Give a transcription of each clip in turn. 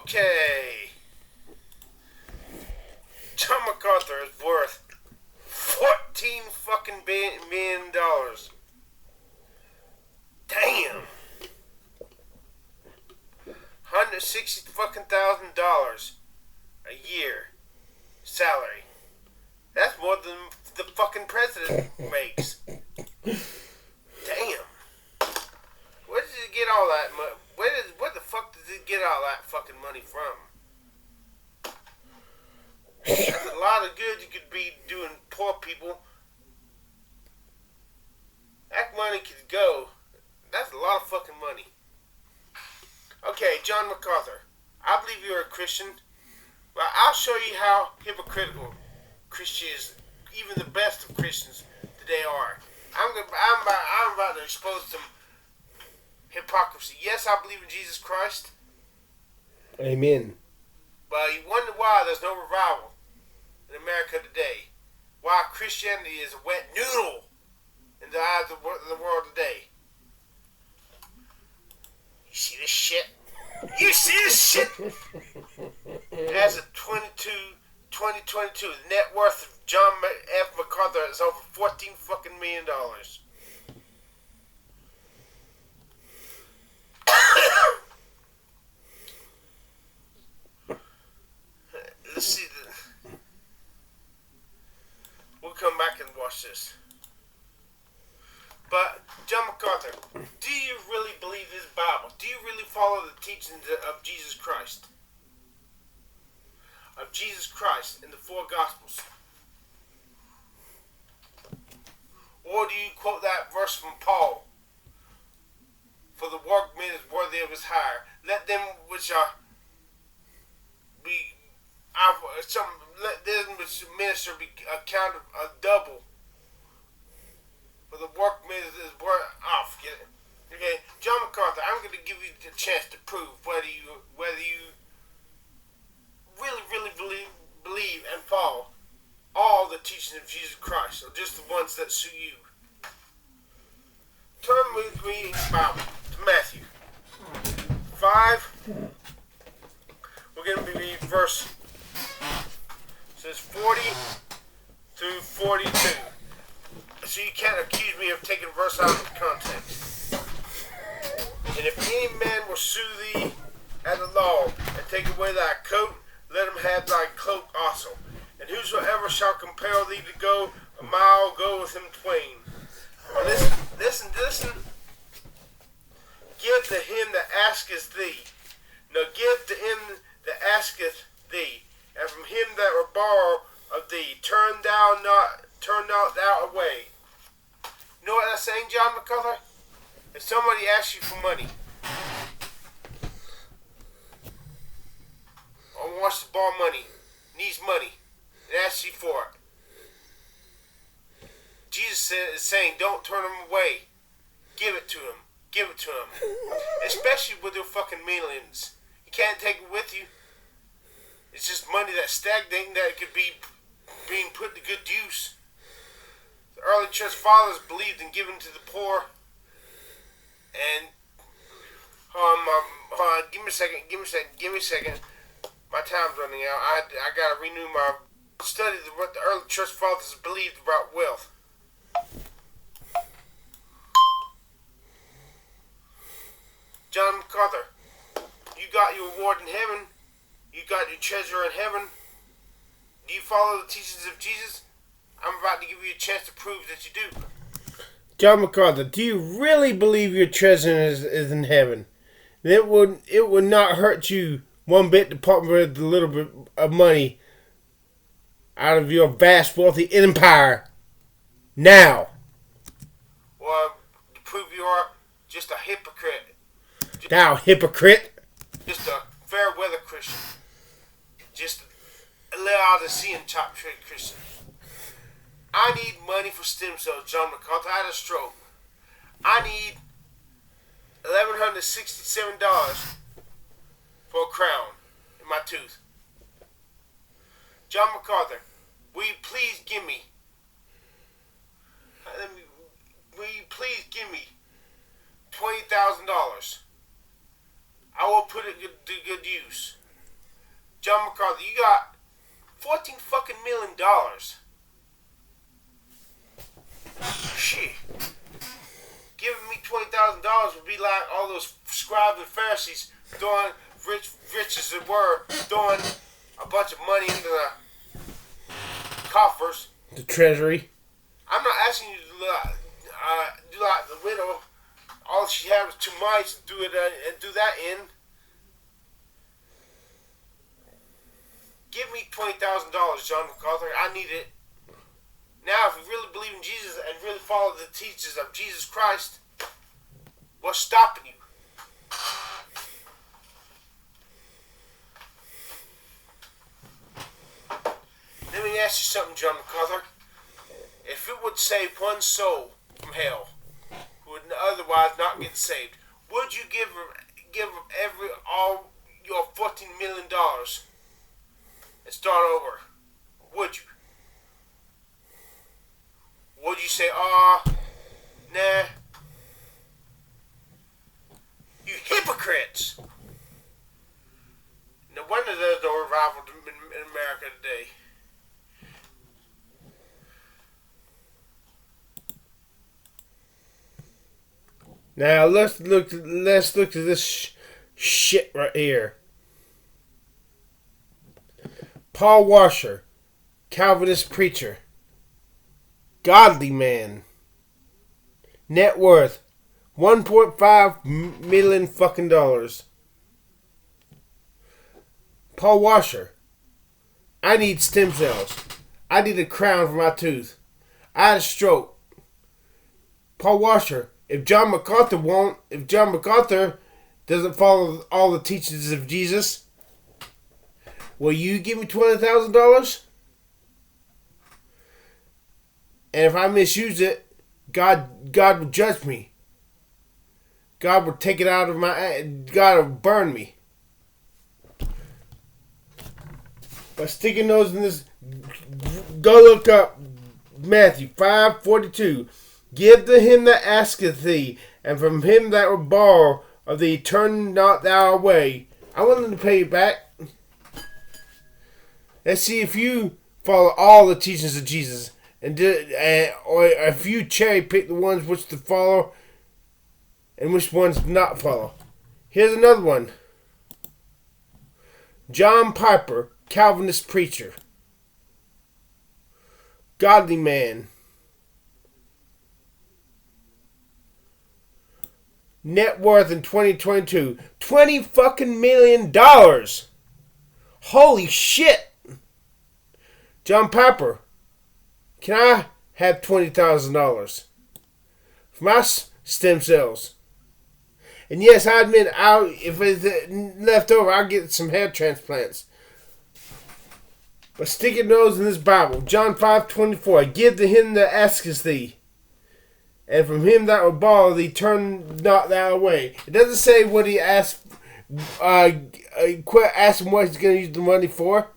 Okay. John MacArthur is worth $14 million. Damn. $160,000 a year salary. That's more than the fucking president makes. Damn. Where did he get all that money? Where the fuck did he get all that fucking money from? That's a lot of good you could be doing poor people. That money could go. That's a lot of fucking money. Okay, John MacArthur. I believe you're a Christian. But I'll show you how hypocritical Christians, even the best of Christians today are. I'm about to expose some hypocrisy. Yes, I believe in Jesus Christ. Amen. But you wonder why there's no revival in America today. Why Christianity is a wet noodle in the eyes of the world today. You see this shit? You see this shit? As of 2022, the net worth of John F. MacArthur is over $14 million. Let's see. We'll come back and watch this. But, John MacArthur, do you really believe this Bible? Do you really follow the teachings of Jesus Christ? Of Jesus Christ in the four Gospels? Or do you quote that verse from Paul? For the workman is worthy of his hire. Let them which are let them which minister be accounted a double. For the workman is worth. Oh, forget it. Okay, John MacArthur, I'm going to give you the chance to prove whether you really believe and follow all the teachings of Jesus Christ, or just the ones that suit you. Turn with me in the Bible to Matthew 5. We're going to be reading verse says 40 through 42. So you can't accuse me of taking a verse out of context. And if any man will sue thee at the law and take away thy coat, let him have thy cloak also. And whosoever shall compel thee to go a mile, go with him twain. Now listen. Give to him that asketh thee. No, give to him that asketh thee. And from him that will borrow of thee, turn not thou away. You know what that's saying, John MacArthur? If somebody asks you for money, or wants to borrow money, needs money, and asks you for it, Jesus is saying, don't turn them away. Give it to him. Give it to him. Especially with your fucking millions. You can't take it with you. It's just money that's stagnating that could be being put to good use. The early church fathers believed in giving to the poor. And give me a second. My time's running out. I gotta renew my study of what the early church fathers believed about wealth. John MacArthur, you got your reward in heaven. You got your treasure in heaven. Do you follow the teachings of Jesus? I'm about to give you a chance to prove that you do. John MacArthur, do you really believe your treasure is in heaven? It would not hurt you one bit to part with a little bit of money out of your vast wealthy empire now. Well, to prove you are just a hypocrite. Thou hypocrite. Just a fair weather Christian. Just a Laodicean top trade Christian. I need money for stem cells, John MacArthur. I had a stroke. I need $1,167 for a crown in my tooth. John MacArthur, will you please give me $20,000? I will put it to good use. John MacArthur, you got $14 fucking million. Shit. Giving me $20,000 would be like all those scribes and Pharisees throwing rich as it were, throwing a bunch of money into the coffers. The treasury. I'm not asking you to do like the widow. All she had was 2 mice. Do it and do that in. Give me $20,000, John MacArthur. I need it. Now, if you really believe in Jesus and really follow the teachings of Jesus Christ, what's stopping you? Let me ask you something, John MacArthur. If it would save one soul from hell, who would otherwise not get saved, would you give all your $14 million and start over? Would you? Would you say, nah? You hypocrites! No wonder there's no revival in America today. Now let's look at this shit right here. Paul Washer, Calvinist preacher, godly man, net worth $1.5 million fucking dollars. Paul Washer, I need stem cells. I need a crown for my tooth. I had a stroke. Paul Washer, if John MacArthur doesn't follow all the teachings of Jesus, will you give me $20,000? And if I misuse it, God will judge me. God will take it out of my... God will burn me. By sticking those in this... Go look up Matthew 5:42. Give to him that asketh thee, and from him that will borrow of thee turn not thou away. I'm willing to pay you back. Let's see if you follow all the teachings of Jesus, or if you cherry pick the ones which to follow and which ones not follow. Here's another one. John Piper, Calvinist preacher, godly man, net worth in 2022 $20 fucking million. Holy shit. John Piper, can I have $20,000 for my stem cells? And yes, I admit, if it's left over, I'll get some hair transplants. But stick your nose in this Bible. John 5:24. Give to him that asketh thee, and from him that will borrow thee turn not thou away. It doesn't say what he asked. Ask him what he's going to use the money for.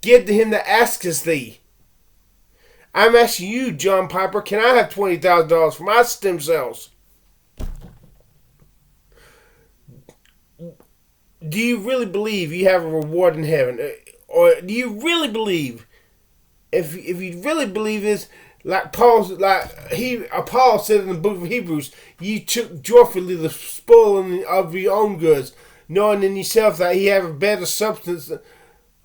Give to him that asketh thee. I'm asking you, John Piper, can I have $20,000 for my stem cells? Do you really believe you have a reward in heaven? Or do you really believe, if you really believe this, like Paul said in the book of Hebrews, you took joyfully the spoiling of your own goods, knowing in yourself that he have a better substance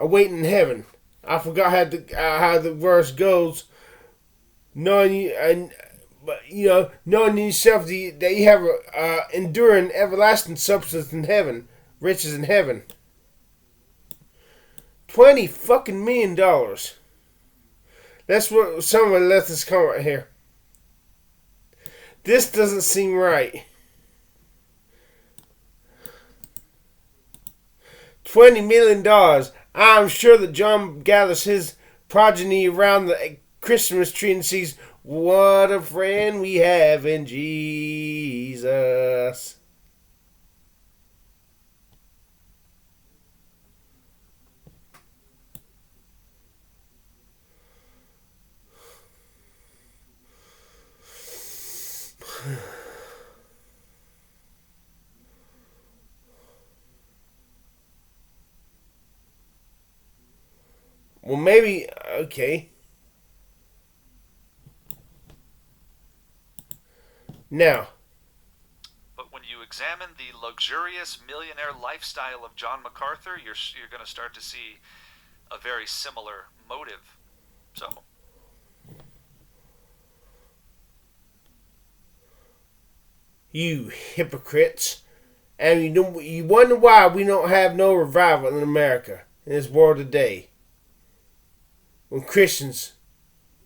awaiting in heaven. I forgot how the verse goes. Knowing in yourself that you have enduring everlasting substance in heaven, riches in heaven. $20 fucking million. That's what someone left this comment here. This doesn't seem right. $20 million. I'm sure that John gathers his progeny around the Christmas tree and sees what a friend we have in Jesus. Well, maybe, okay. Now, But when you examine the luxurious millionaire lifestyle of John MacArthur, you're going to start to see a very similar motive. So, you hypocrites. And you wonder why we don't have no revival in America, in this world today. When Christians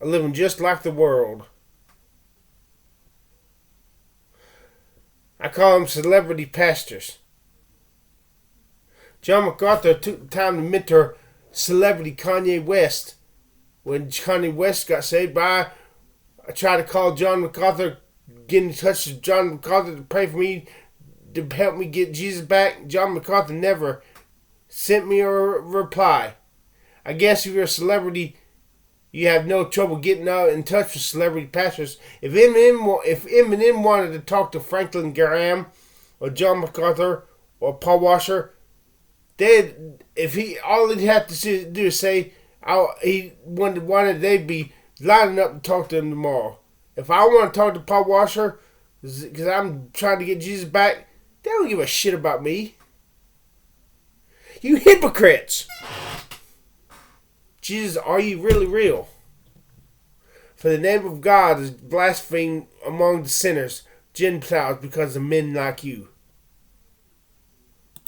are living just like the world. I call them celebrity pastors. John MacArthur took the time to mentor celebrity Kanye West. When Kanye West got saved, I tried to call John MacArthur, get in touch with John MacArthur to pray for me, to help me get Jesus back. John MacArthur never sent me a reply. I guess if you're a celebrity, you have no trouble getting out in touch with celebrity pastors. If Eminem wanted to talk to Franklin Graham or John MacArthur or Paul Washer, all he'd have to do is say he wanted they'd be lining up to talk to him tomorrow. If I want to talk to Paul Washer because I'm trying to get Jesus back, they don't give a shit about me. You hypocrites! Jesus, are you really real? For the name of God is blasphemed among the sinners, Gentiles, because of men like you.